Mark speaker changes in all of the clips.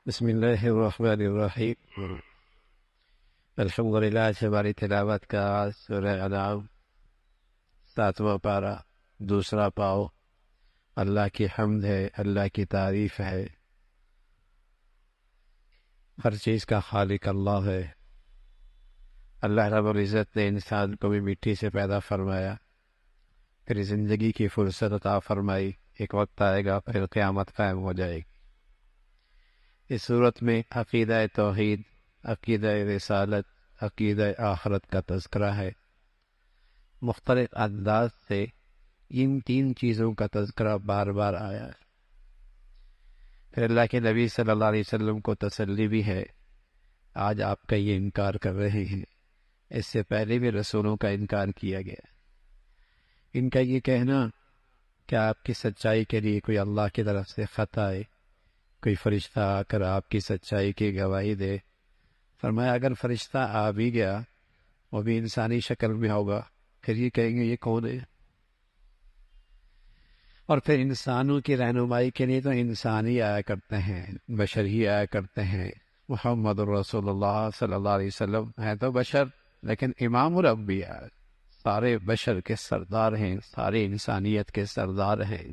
Speaker 1: بسم اللہ الرحمن الرحیم۔ الحمدللہ سے ہماری تلاوت کا آغاز سورہ انعام 7واں پارہ دوسرا پاؤ۔ اللہ کی حمد ہے، اللہ کی تعریف ہے، ہر چیز کا خالق اللہ ہے۔ اللہ رب العزت نے انسان کو بھی مٹی سے پیدا فرمایا، پھر زندگی کی فرصت عطا فرمائی۔ ایک وقت آئے گا پھر قیامت قائم ہو جائے گی۔ اس صورت میں عقیدہ توحید، عقیدہ رسالت، عقیدہ آخرت کا تذکرہ ہے۔ مختلف انداز سے ان تین چیزوں کا تذکرہ بار بار آیا ہے۔ پھر اللہ کے نبی صلی اللہ علیہ وسلم کو تسلی بھی ہے، آج آپ کا یہ انکار کر رہے ہیں، اس سے پہلے بھی رسولوں کا انکار کیا گیا۔ ان کا یہ کہنا کہ آپ کی سچائی کے لیے کوئی اللہ کی طرف سے خط آئے، کوئی فرشتہ آ کر آپ کی سچائی کی گواہی دے، فرمایا اگر فرشتہ آ بھی گیا وہ بھی انسانی شکل میں ہوگا، پھر یہ کہیں گے یہ کون ہے؟ اور پھر انسانوں کی رہنمائی کے لیے تو انسان ہی آیا کرتے ہیں، بشر ہی آیا کرتے ہیں۔ محمد رسول اللہ صلی اللہ علیہ وسلم ہیں تو بشر، لیکن امام الانبیاء، سارے بشر کے سردار ہیں، سارے انسانیت کے سردار ہیں۔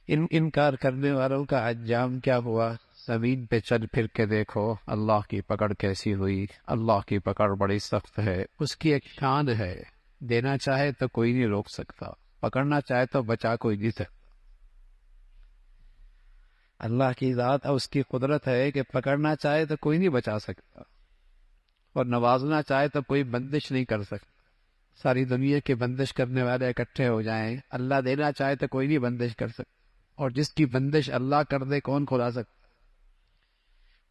Speaker 1: انکار کرنے والوں کا انجام کیا ہوا؟ زمین پہ چل پھر کے دیکھو اللہ کی پکڑ کیسی ہوئی۔ اللہ کی پکڑ بڑی سخت ہے، اس کی ایک شان ہے، دینا چاہے تو کوئی نہیں روک سکتا، پکڑنا چاہے تو بچا کوئی نہیں سکتا۔ اللہ کی ذات اور اس کی قدرت ہے کہ پکڑنا چاہے تو کوئی نہیں بچا سکتا، اور نوازنا چاہے تو کوئی بندش نہیں کر سکتا۔ ساری دنیا کے بندش کرنے والے اکٹھے ہو جائیں، اللہ دینا چاہے تو کوئی نہیں بندش کر سکتا، اور جس کی بندش اللہ کر دے کون کھلا سکتا؟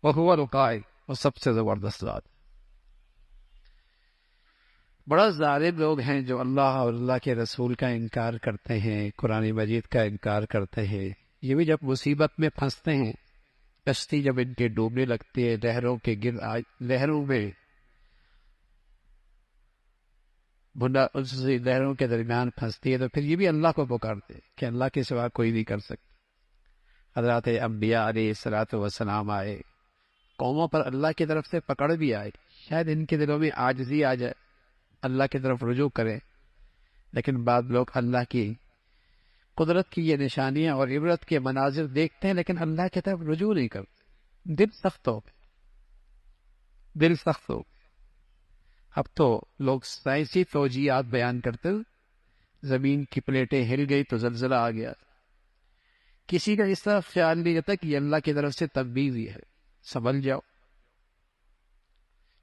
Speaker 1: وَهُوَ الْقَاهِرُ، وہ سب سے زبردست ذات۔ بڑا ظالم لوگ ہیں جو اللہ اور اللہ کے رسول کا انکار کرتے ہیں، قرآن مجید کا انکار کرتے ہیں۔ یہ بھی جب مصیبت میں پھنستے ہیں، کشتی جب ان کے ڈوبنے لگتی ہے، لہروں کے لہروں میں لہروں کے درمیان پھنستی ہے، تو پھر یہ بھی اللہ کو پکارتے کہ اللہ کے سوا کوئی نہیں کر سکتا۔ حضرات انبیاء علیہ الصلوۃ والسلام آئے، قوموں پر اللہ کی طرف سے پکڑ بھی آئے، شاید ان کے دلوں میں عاجزی آ جائے، اللہ کی طرف رجوع کریں، لیکن بعض لوگ اللہ کی قدرت کی یہ نشانیاں اور عبرت کے مناظر دیکھتے ہیں لیکن اللہ کی طرف رجوع نہیں کرتے، دل سخت ہو گئے، دل سخت ہو گئے۔ اب تو لوگ سائنسی توجیہات بیان کرتے ہیں، زمین کی پلیٹیں ہل گئی تو زلزلہ آ گیا، کسی کا اس طرح خیال نہیں رہتا کہ یہ اللہ کی طرف سے تنبیہ ہی ہے، سنبھل جاؤ،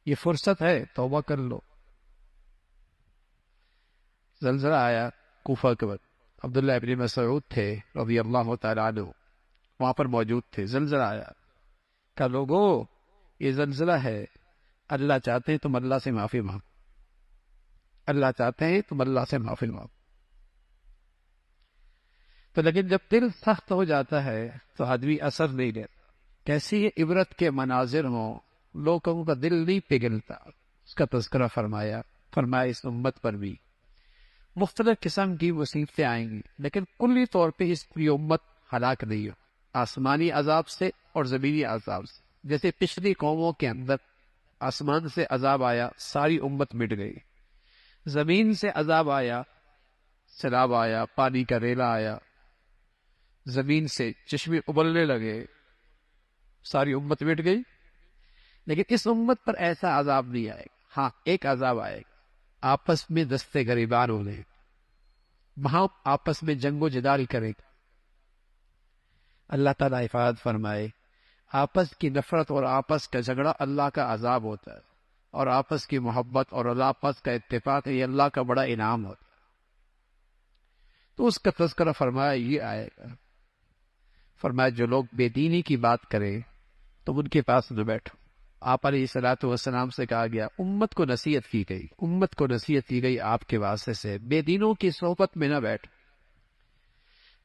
Speaker 1: یہ فرصت ہے، توبہ کر لو۔ زلزلہ آیا کوفہ کے وقت، عبداللہ ابن مسعود تھے رضی اللہ تعالیٰ عنہ، وہاں پر موجود تھے۔ زلزلہ آیا، کہا لوگو یہ زلزلہ ہے، اللہ چاہتے ہیں تم اللہ سے معافی مانگو، اللہ چاہتے ہیں تم اللہ سے معافی مانگو۔ تو لیکن جب دل سخت ہو جاتا ہے تو آدمی اثر نہیں لیتا، کیسی یہ عبرت کے مناظر ہوں، لوگوں کا دل نہیں پگھلتا۔ اس کا تذکرہ فرمایا اس امت پر بھی مختلف قسم کی مصیبتیں آئیں گی، لیکن کلی طور پہ اس کی امت ہلاک نہیں ہو، آسمانی عذاب سے اور زمینی عذاب سے۔ جیسے پچھلی قوموں کے اندر آسمان سے عذاب آیا، ساری امت مٹ گئی، زمین سے عذاب آیا، سیلاب آیا، پانی کا ریلا آیا، زمین سے چشمے ابلنے لگے، ساری امت مٹ گئی۔ لیکن اس امت پر ایسا عذاب نہیں آئے گا۔ ہاں ایک عذاب آئے گا، آپس میں دستے گریبان ہونے، وہاں آپس میں جنگ و جدال کرے گا۔ اللہ تعالیٰ حفاظت فرمائے، آپس کی نفرت اور آپس کا جھگڑا اللہ کا عذاب ہوتا ہے، اور آپس کی محبت اور آپس کا اتفاق یہ اللہ کا بڑا انعام ہوتا ہے۔ تو اس کا تذکرہ فرمایا یہ آئے گا۔ فرمایا جو لوگ بے دینی کی بات کریں تم ان کے پاس نہ بیٹھو۔ آپ علیہ الصلوۃ والسلام سے کہا گیا، امت کو نصیحت کی گئی، امت کو نصیحت کی گئی آپ کے واسطے سے، بے دینوں کی صحبت میں نہ بیٹھ۔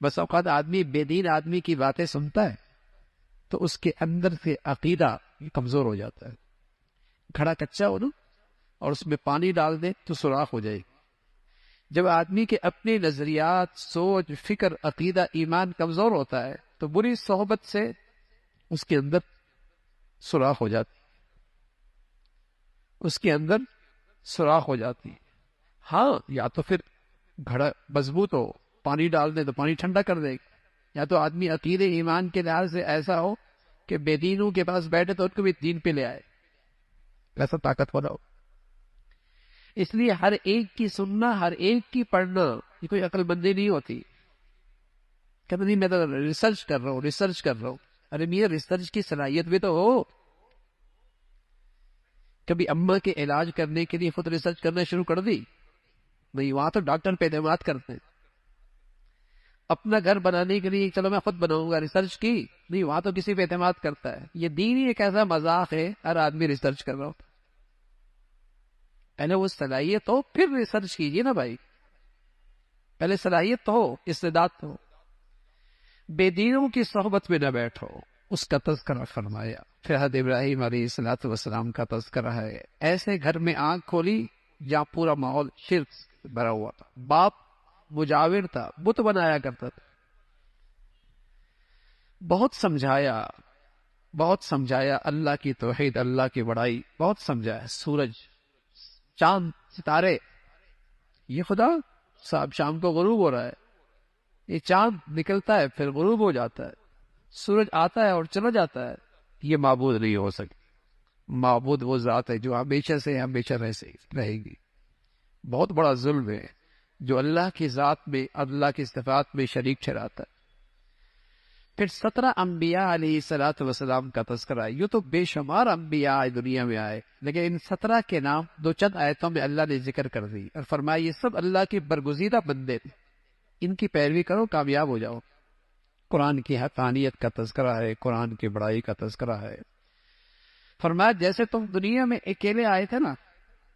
Speaker 1: بس اوقات آدمی بے دین آدمی کی باتیں سنتا ہے تو اس کے اندر سے عقیدہ کمزور ہو جاتا ہے۔ گھڑا کچا ہو نا، اور اس میں پانی ڈال دے تو سوراخ ہو جائے گی۔ جب آدمی کے اپنے نظریات، سوچ، فکر، عقیدہ، ایمان کمزور ہوتا ہے تو بری صحبت سے اس کے اندر سوراخ ہو جاتی، اس کے اندر سوراخ ہو جاتی. ہاں، یا تو پھر گھڑا مضبوط ہو، پانی ڈال دے تو پانی ٹھنڈا کر دے گا، یا تو آدمی عقیدے ایمان کے لحاظ سے ایسا ہو کہ بے دینوں کے پاس بیٹھے تو ان کو بھی دین پہ لے آئے، ایسا طاقتور ہو. اس لیے ہر ایک کی سننا، ہر ایک کی پڑھنا، یہ کوئی عقل مندی نہیں ہوتی. کہتے نہیں میں تو ریسرچ کر رہا ہوں. ارے میاں ریسرچ کی صلاحیت بھی تو ہو. کبھی اماں کے علاج کرنے کے لیے خود ریسرچ کرنا شروع کر دی؟ نہیں، وہاں تو ڈاکٹر پہ اعتماد کرتے ہیں. اپنا گھر بنانے کے لیے چلو میں خود بناؤں گا، ریسرچ کی؟ نہیں، وہاں تو کسی پہ اعتماد کرتا ہے. یہ دین ہی ایک ایسا مذاق ہے، ہر آدمی ریسرچ کر رہا ہو. پہلے وہ صلاحیت ہو پھر ریسرچ کیجیے نا بھائی. پہلے صلاحیت تو ہو، استعداد تو ہو. بے دینوں کی صحبت میں نہ بیٹھو، اس کا تذکرہ فرمایا. پھر حضرت ابراہیم علیہ الصلوۃ والسلام کا تذکرہ ہے. ایسے گھر میں آنکھ کھولی جہاں پورا ماحول شرک بھرا ہوا تھا. باپ مجاور تھا، بت بنایا کرتا تھا. بہت سمجھایا اللہ کی توحید، اللہ کی بڑائی بہت سمجھایا. سورج، چاند، ستارے، یہ خدا صاحب شام کو غروب ہو رہا ہے، یہ چاند نکلتا ہے پھر غروب ہو جاتا ہے، سورج آتا ہے اور چلا جاتا ہے. یہ معبود نہیں ہو سکتی. معبود وہ ذات ہے جو ہمیشہ سے ہمیشہ رہے گی. بہت بڑا ظلم ہے جو اللہ کی ذات میں، اللہ کی صفات میں شریک ٹھہراتا ہے. پھر 17 انبیاء علیہ الصلوۃ والسلام کا تذکرہ. یوں تو بے شمار انبیاء دنیا میں آئے، لیکن ان 17 کے نام دو چند آیتوں میں اللہ نے ذکر کر دی اور فرمایا یہ سب اللہ کے برگزیدہ بندے تھے، ان کی پیروی کرو، کامیاب ہو جاؤ. قرآن کی حقانیت کا تذکرہ ہے، قرآن کی بڑائی کا تذکرہ ہے. فرمایا جیسے تم دنیا میں اکیلے آئے تھے نا،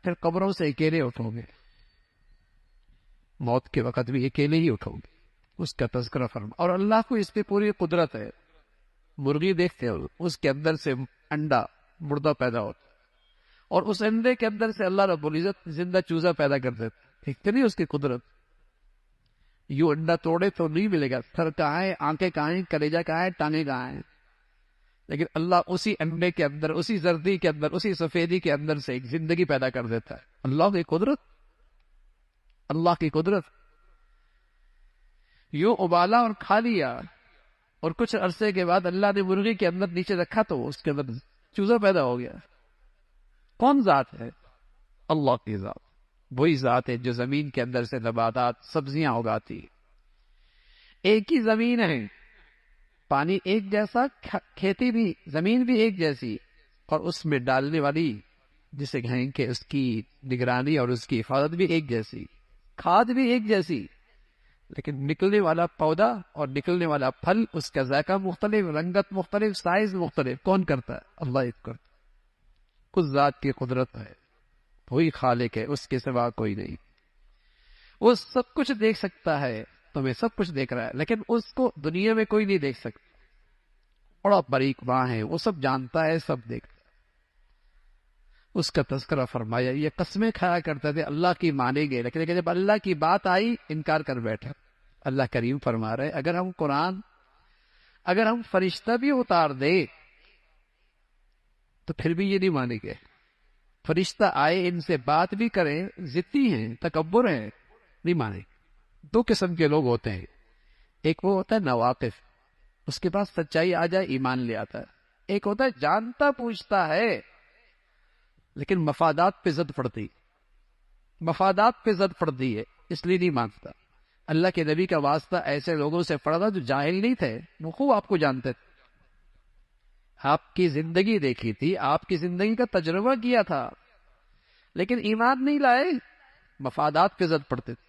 Speaker 1: پھر قبروں سے اکیلے اٹھو گے، موت کے وقت بھی اکیلے ہی اٹھو گے، اس کا تذکرہ فرما. اور اللہ کو اس پہ پوری قدرت ہے. مرغی دیکھتے ہو، اس کے اندر سے انڈا مردہ پیدا ہوتا ہے، اور اس انڈے کے اندر سے اللہ رب العزت زندہ چوزا پیدا کر دیتا ہے. دیکھتے نہیں اس کی قدرت. یوں انڈا توڑے تو نہیں ملے گا، سر کہاں ہے، آنکھیں کہاں ہیں، کلیجہ کہاں ہے، ٹانگیں کہاں ہیں. لیکن اللہ اسی انڈے کے اندر، اسی زردی کے اندر، اسی سفیدی کے اندر سے ایک زندگی پیدا کر دیتا ہے. اللہ کی قدرت، اللہ کی قدرت. یوں ابالا اور کھا لیا، اور کچھ عرصے کے بعد اللہ نے مرغی کے اندر نیچے رکھا تو اس کے اندر چوزا پیدا ہو گیا. کون ذات ہے؟ اللہ کی ذات. وہی ذات ہے جو زمین کے اندر سے نباتات، سبزیاں اگاتی. ایک ہی زمین ہے، پانی ایک جیسا، کھیتی بھی، زمین بھی ایک جیسی، اور اس میں ڈالنے والی جسے کہیں کہ اس کی نگرانی اور اس کی حفاظت بھی ایک جیسی، کھاد بھی ایک جیسی. لیکن نکلنے والا پودا اور نکلنے والا پھل، اس کا ذائقہ مختلف، رنگت مختلف، سائز مختلف. کون کرتا ہے؟ اللہ ایک کرتا. اس ذات کی قدرت ہے، وہی خالق ہے، اس کے سوا کوئی نہیں. وہ سب کچھ دیکھ سکتا ہے، تمہیں سب کچھ دیکھ رہا ہے، لیکن اس کو دنیا میں کوئی نہیں دیکھ سکتا. بڑا باریک باں ہے، وہ سب جانتا ہے، سب دیکھتا ہے. اس کا تذکرہ فرمایا. یہ قسمیں کھایا کرتے تھے اللہ کی مانیں گے، لیکن جب اللہ کی بات آئی انکار کر بیٹھا. اللہ کریم فرما رہے اگر ہم فرشتہ بھی اتار دے تو پھر بھی یہ نہیں مانیں گے. فرشتہ آئے، ان سے بات بھی کریں، ضدی ہیں، تکبر ہیں، نہیں مانے. دو قسم کے لوگ ہوتے ہیں. ایک وہ ہوتا ہے ناواقف، اس کے پاس سچائی آ جائے ایمان لے آتا ہے. ایک ہوتا ہے جانتا پوچھتا ہے لیکن مفادات پہ زد پڑتی ہے، اس لیے نہیں مانتا. اللہ کے نبی کا واسطہ ایسے لوگوں سے پڑا جو جاہل نہیں تھے، وہ خوب آپ کو جانتے تھے، آپ کی زندگی دیکھی تھی، آپ کی زندگی کا تجربہ کیا تھا، لیکن ایمان نہیں لائے، مفادات پہ زد پڑتے تھے.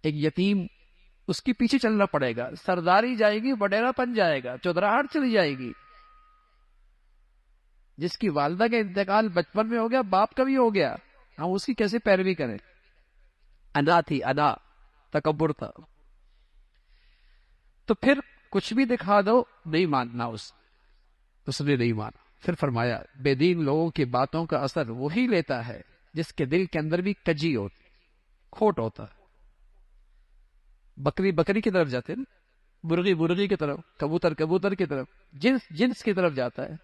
Speaker 1: ایک یتیم، اس کے پیچھے چلنا پڑے گا، سرداری جائے گی، وڈیرا پن جائے گا، چودراہٹ چلی جائے گی. جس کی والدہ کا انتقال بچپن میں ہو گیا، باپ کا بھی ہو گیا، ہم اس کی کیسے پیروی کریں؟ انا تھی، انا تکبر تھا. تو پھر کچھ بھی دکھا دو، نہیں ماننا. اس نے نہیں مانا. پھر فرمایا بے دین لوگوں کی باتوں کا اثر وہی لیتا ہے جس کے دل کے اندر بھی کجی ہوتی، کھوٹ ہوتا ہے. بکری کی طرف جاتے نا، مرغی مرغی کی طرف، کبوتر کبوتر کی طرف، جنس جنس کی طرف جاتا ہے۔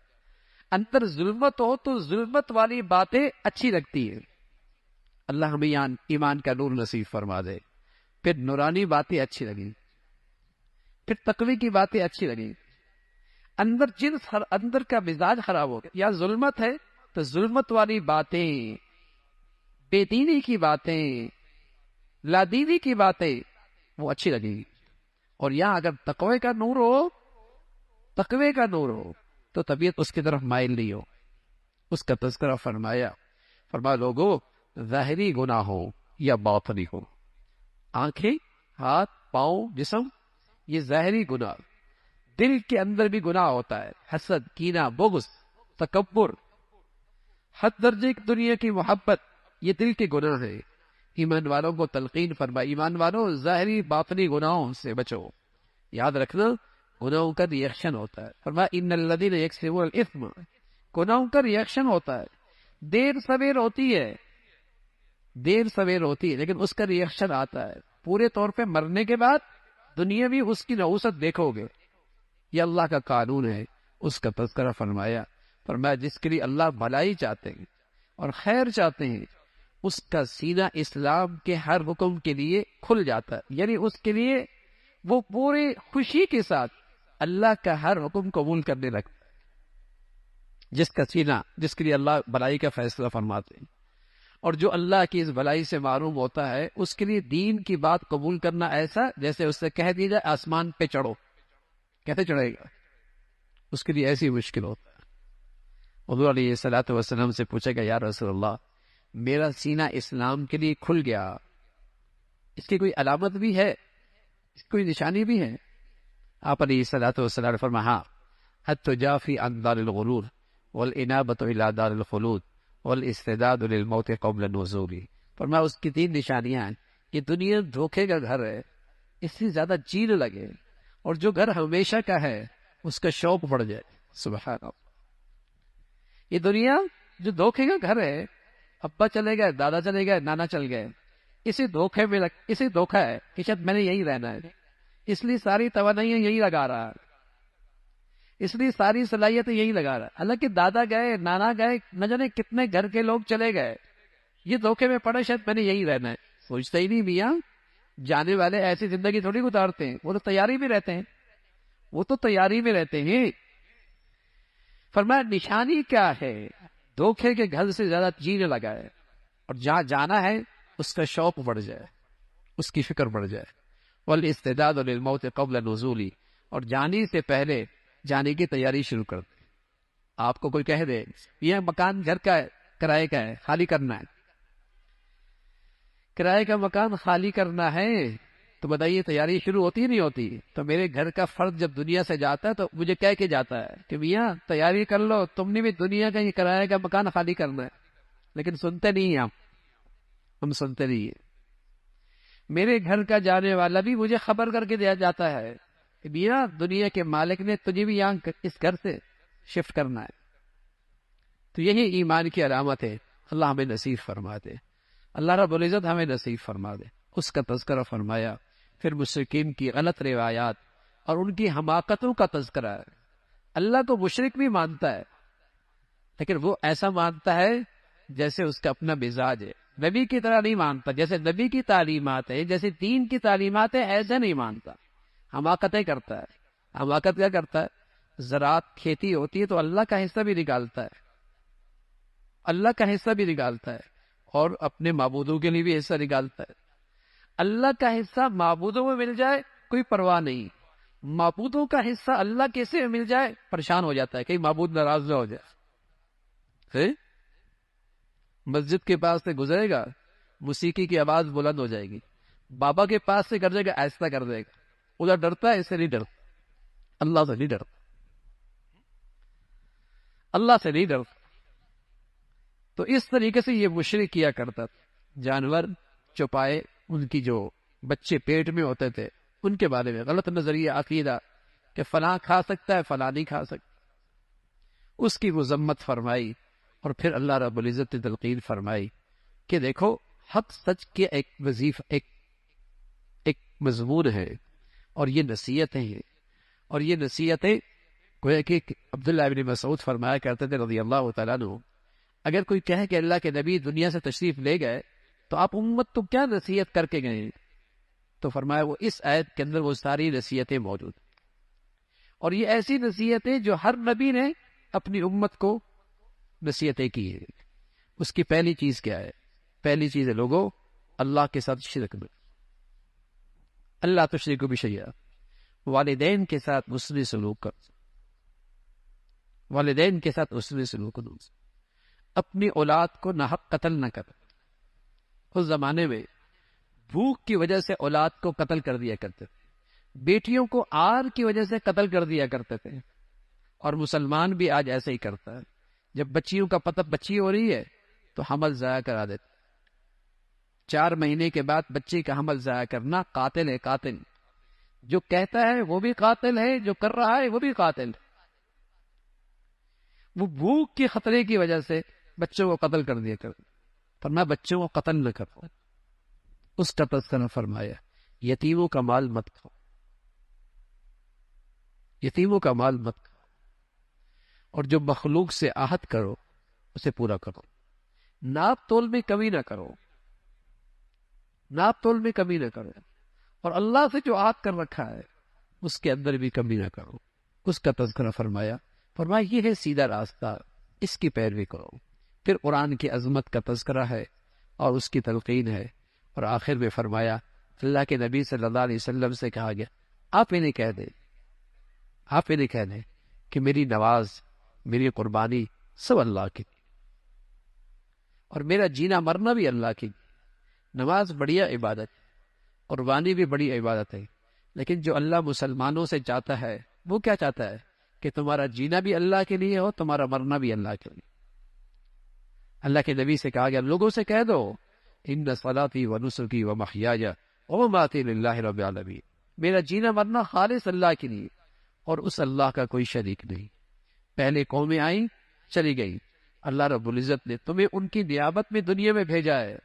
Speaker 1: اندر ظلمت ہو تو ظلمت والی باتیں اچھی لگتی ہیں، اللہ ہمیں ایمان کا نور نصیب فرما دے۔ پھر نورانی باتیں اچھی لگیں، پھر تقوی کی باتیں اچھی لگیں۔ اندر جنس اندر کا مزاج خراب ہو گیا، یا ظلمت ہے تو ظلمت والی باتیں، بے دینی کی باتیں، لادینی کی باتیں وہ اچھی لگیں گی۔ اور یہاں اگر تقوی کا نور ہو، تقوی کا نور ہو تو طبیعت اس کی طرف مائل نہیں ہو۔ اس کا تذکرہ فرمایا لوگوں، ظاہری گناہ ہو یا باطنی ہو، آنکھیں، ہاتھ، پاؤں، جسم، یہ ظاہری گناہ۔ دل کے اندر بھی گناہ ہوتا ہے، حسد، کینہ، بغض، تکبر، حد درجے کی دنیا کی محبت، یہ دل کے گناہ ہیں۔ ایمان والوں کو تلقین فرمائی، ایمان والوں ظاہری باطنی گناہوں سے بچو۔ یاد رکھنا گناہوں کا ریئیکشن ہوتا ہے، فرمایا ان الذین یکسبون الاثم، گناہوں کا ریئیکشن ہوتا ہے، دیر سویر ہوتی ہے، دیر سویر ہوتی ہے، لیکن اس کا ریئیکشن آتا ہے پورے طور پہ۔ مرنے کے بعد دنیا بھی اس کی نحوست دیکھو گے، یہ اللہ کا قانون ہے۔ اس کا تذکرہ فرمایا جس کے لیے اللہ بھلائی چاہتے ہیں اور خیر چاہتے ہیں، اس کا سینہ اسلام کے ہر حکم کے لیے کھل جاتا ہے، یعنی اس کے لیے وہ پورے خوشی کے ساتھ اللہ کا ہر حکم قبول کرنے لگتا ہے۔ جس کا سینہ، جس کے لیے اللہ بھلائی کا فیصلہ فرماتے ہیں، اور جو اللہ کی اس بھلائی سے معروم ہوتا ہے، اس کے لیے دین کی بات قبول کرنا ایسا جیسے اس سے کہہ دیا جائے آسمان پہ چڑھو، کیسے چڑھے گا؟ اس کے لیے ایسی مشکل ہوتا ہے۔ حضور علیہ الصلوۃ والسلام سے پوچھے گا یا رسول اللہ، میرا سینہ اسلام کے لیے کھل گیا، اس کی کوئی علامت بھی ہے، اس کی کوئی نشانی بھی ہے؟ آپ علیہ الصلوۃ والسلام نے فرمایا ہاں، التجافی عن دار الغرور والانابۃ الی دار الخلود والاستعداد للموت قبل النزول۔ فرمایا اس کی 3 نشانیاں ہیں کہ دنیا دھوکے کا گھر ہے، اس سے زیادہ جی نہ لگے، اور جو گھر ہمیشہ کا ہے اس کا شوق بڑھ جائے۔ سبحان اللہ، یہ دنیا جو دھوکے کا گھر ہے، ابا چلے گئے، دادا چلے گئے، نانا چل گئے، اسی دھوکے میں اسی دھوکا ہے کہ شاید میں نے یہی رہنا ہے، اس لیے ساری توانائیاں یہی لگا رہا ہے، اس لیے ساری صلاحیتیں یہی لگا رہا ہے۔ حالانکہ دادا گئے، نانا گئے، نہ جانے کتنے گھر کے لوگ چلے گئے، یہ دھوکے میں پڑے شاید میں نے یہی رہنا ہے۔ سوچتے ہی نہیں میاں، جانے والے ایسی زندگی تھوڑی گزارتے ہیں، وہ تو تیاری میں رہتے ہیں، وہ تو تیاری میں رہتے ہیں۔ فرمایا نشانی کیا ہے؟ دھوکے کے گھر سے زیادہ جی نہ لگائے، اور جہاں جانا ہے اس کا شوق بڑھ جائے، اس کی فکر بڑھ جائے۔ والاستعداد للموت قبل نزولی، اور جانے سے پہلے جانے کی تیاری شروع کر دے۔ آپ کو کوئی کہہ دے یہ مکان گھر کا ہے، کرائے کا ہے، خالی کرنا ہے، کرائے کا مکان خالی کرنا ہے، تو بتائیے تیاری شروع ہوتی ہی نہیں ہوتی؟ تو میرے گھر کا فرد جب دنیا سے جاتا ہے تو مجھے کہہ کے جاتا ہے کہ میاں تیاری کر لو، تم نے بھی دنیا کا یہ کرائے کا مکان خالی کرنا ہے، لیکن سنتے نہیں ہیں ہم سنتے نہیں ہیں۔ میرے گھر کا جانے والا بھی مجھے خبر کر کے دیا جاتا ہے کہ میاں دنیا کے مالک نے تجھے بھی یہاں اس گھر سے شفٹ کرنا ہے۔ تو یہی ایمان کی علامت ہے۔ اللہ ہمیں نصیب فرما دے، اللہ رب العزت ہمیں نصیب فرما دے۔ اس کا تذکرہ فرمایا، پھر مشرکین کی غلط روایات اور ان کی حماقتوں کا تذکرہ ہے۔ اللہ کو مشرک بھی مانتا ہے، لیکن وہ ایسا مانتا ہے جیسے اس کا اپنا مزاج ہے، نبی کی طرح نہیں مانتا، جیسے نبی کی تعلیمات ہے، جیسے دین کی تعلیمات ہے، ایسے نہیں مانتا، حماقتیں کرتا ہے۔ حماقت کیا کرتا ہے؟ زراعت کھیتی ہوتی ہے تو اللہ کا حصہ بھی نکالتا ہے، اللہ کا حصہ بھی نکالتا ہے، اور اپنے معبودوں کے لیے بھی حصہ نکالتا ہے۔ اللہ کا حصہ معبودوں میں مل جائے کوئی پرواہ نہیں، معبودوں کا حصہ اللہ کیسے مل جائے پریشان ہو جاتا ہے، کہیں معبود ناراض نہ ہو جائے۔ مسجد کے پاس سے گزرے گا، موسیقی کی آواز بلند ہو جائے گی، بابا کے پاس سے کر جائے گا، ایسا کر دے گا، ادھر ڈرتا ہے، اس سے نہیں ڈرتا، اللہ سے نہیں ڈرتا، اللہ سے نہیں ڈرتا۔ تو اس طریقے سے یہ مشرک کیا کرتا تھا، جانور چوپائے، ان کی جو بچے پیٹ میں ہوتے تھے ان کے بارے میں غلط نظریہ عقیدہ کہ فلاں کھا سکتا ہے، فلاں نہیں کھا سکتا، اس کی مذمت فرمائی۔ اور پھر اللہ رب العزت نے تلقین فرمائی کہ دیکھو حق سچ کے ایک وظیفہ، ایک مضمون ہے، اور یہ نصیحتیں ہیں، اور یہ نصیحتیں گویا کہ عبداللہ ابن مسعود فرمایا کرتے تھے رضی اللہ تعالیٰ عنہ، اگر کوئی کہے کہ اللہ کے نبی دنیا سے تشریف لے گئے تو آپ امت تو کیا نصیحت کر کے گئے؟ تو فرمایا وہ اس آیت کے اندر وہ ساری نصیحتیں موجود ہیں، اور یہ ایسی نصیحتیں جو ہر نبی نے اپنی امت کو نصیحتیں کی ہیں۔ اس کی پہلی چیز کیا ہے؟ پہلی چیز ہے لوگوں، اللہ کے ساتھ شرک میں، اللہ تشرک بشیء، والدین کے ساتھ حسن سلوک کر، والدین کے ساتھ حسن سلوک کرو، اپنی اولاد کو ناحق قتل نہ کر۔ اس زمانے میں بھوک کی وجہ سے اولاد کو قتل کر دیا کرتے تھے، بیٹیوں کو آر کی وجہ سے قتل کر دیا کرتے تھے، اور مسلمان بھی آج ایسے ہی کرتا ہے۔ جب بچیوں کا پتہ بچی ہو رہی ہے تو حمل ضائع کرا دیتا، 4 مہینے کے بعد بچی کا حمل ضائع کرنا قاتل ہے، قاتل۔ جو کہتا ہے وہ بھی قاتل ہے، جو کر رہا ہے وہ بھی قاتل ہے۔ وہ بھوک کے خطرے کی وجہ سے بچوں کو قتل کر دیا کرتے، فرمایا بچوں کو قتل نہ کرو۔ اس کا تذکرہ فرمایا یتیموں کا مال مت کھاؤ، یتیموں کا مال مت کھاؤ، اور جو مخلوق سے عہد کرو اسے پورا کرو، ناپ تول میں کمی نہ کرو، ناپ تول میں کمی نہ کرو، اور اللہ سے جو عہد کر رکھا ہے اس کے اندر بھی کمی نہ کرو۔ اس کا تذکرہ فرمایا یہ ہے سیدھا راستہ، اس کی پیروی کرو۔ پھر قرآن کی عظمت کا تذکرہ ہے اور اس کی تلقین ہے، اور آخر میں فرمایا اللہ کے نبی صلی اللہ علیہ وسلم سے کہا گیا آپ انہیں کہہ دیں، آپ انہیں کہہ دیں کہ میری نواز، میری قربانی سب اللہ کی، اور میرا جینا مرنا بھی اللہ کی۔ نماز بڑی عبادت، قربانی بھی بڑی عبادت ہے، لیکن جو اللہ مسلمانوں سے چاہتا ہے وہ کیا چاہتا ہے؟ کہ تمہارا جینا بھی اللہ کے لیے ہو، تمہارا مرنا بھی اللہ کے لیے۔ اللہ کے نبی سے کہا گیا لوگوں سے کہہ دو ان صلاتی و نسکی و محیای و مماتی للہ رب العالمین، میرا جینا مرنا خالص اللہ کے لیے، اور اس اللہ کا کوئی شریک نہیں۔ پہلے قومیں آئیں چلی گئی، اللہ رب العزت نے تمہیں ان کی نیابت میں دنیا میں بھیجا ہے،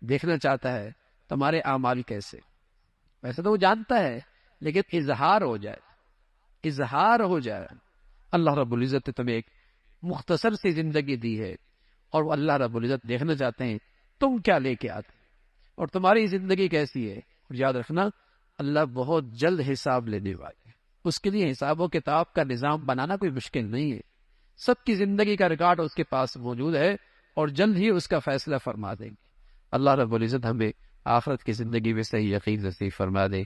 Speaker 1: دیکھنا چاہتا ہے تمہارے اعمال کیسے۔ ویسے تو وہ جانتا ہے، لیکن اظہار ہو جائے، اظہار ہو جائے۔ اللہ رب العزت نے تمہیں ایک مختصر سی زندگی دی ہے، اور وہ اللہ رب العزت دیکھنا چاہتے ہیں تم کیا لے کے آتے اور تمہاری زندگی کیسی ہے۔ اور یاد رکھنا اللہ بہت جلد حساب لینے والے، اس کے لیے حساب و کتاب کا نظام بنانا کوئی مشکل نہیں ہے۔ سب کی زندگی کا ریکارڈ اس کے پاس موجود ہے، اور جلد ہی اس کا فیصلہ فرما دیں گے۔ اللہ رب العزت ہمیں آخرت کی زندگی میں صحیح یقین نصیب فرما دے۔